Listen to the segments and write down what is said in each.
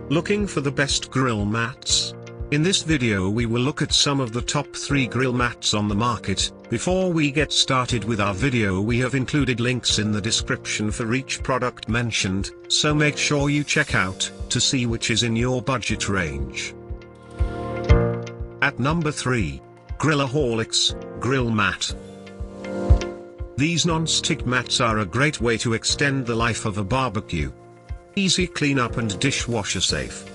Looking for the best grill mats? In this video we will look at some of the top 3 grill mats on the market. Before we get started with our video, we have included links in the description for each product mentioned, so make sure you check out to see which is in your budget range. At number 3, Grillaholics Grill Mat. These non-stick mats are a great way to extend the life of a barbecue. Easy cleanup and dishwasher safe.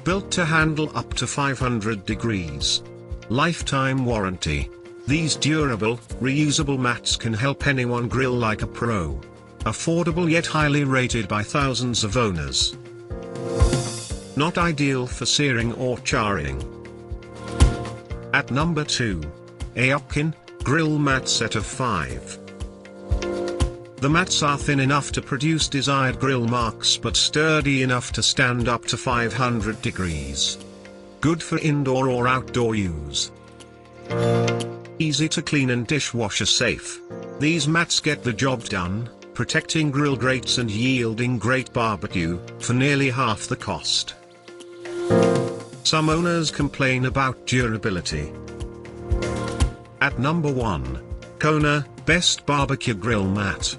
Built to handle up to 500 degrees. Lifetime warranty. These durable, reusable mats can help anyone grill like a pro. Affordable yet highly rated by thousands of owners. Not ideal for searing or charring. At number 2, Aoocan Grill Mat Set of 5. The mats are thin enough to produce desired grill marks but sturdy enough to stand up to 500 degrees. Good for indoor or outdoor use. Easy to clean and dishwasher safe. These mats get the job done, protecting grill grates and yielding great barbecue for nearly half the cost. Some owners complain about durability. At number 1, Kona Best Barbecue Grill Mat.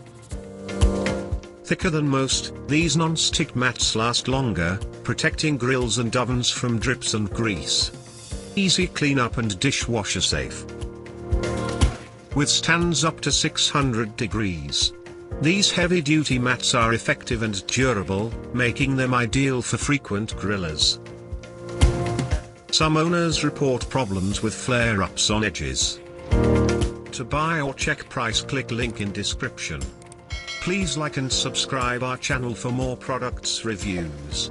Thicker than most, these non-stick mats last longer, protecting grills and ovens from drips and grease. Easy cleanup and dishwasher safe. Withstands up to 600 degrees. These heavy-duty mats are effective and durable, making them ideal for frequent grillers. Some owners report problems with flare-ups on edges. To buy or check price, click link in description. Please like and subscribe our channel for more products reviews.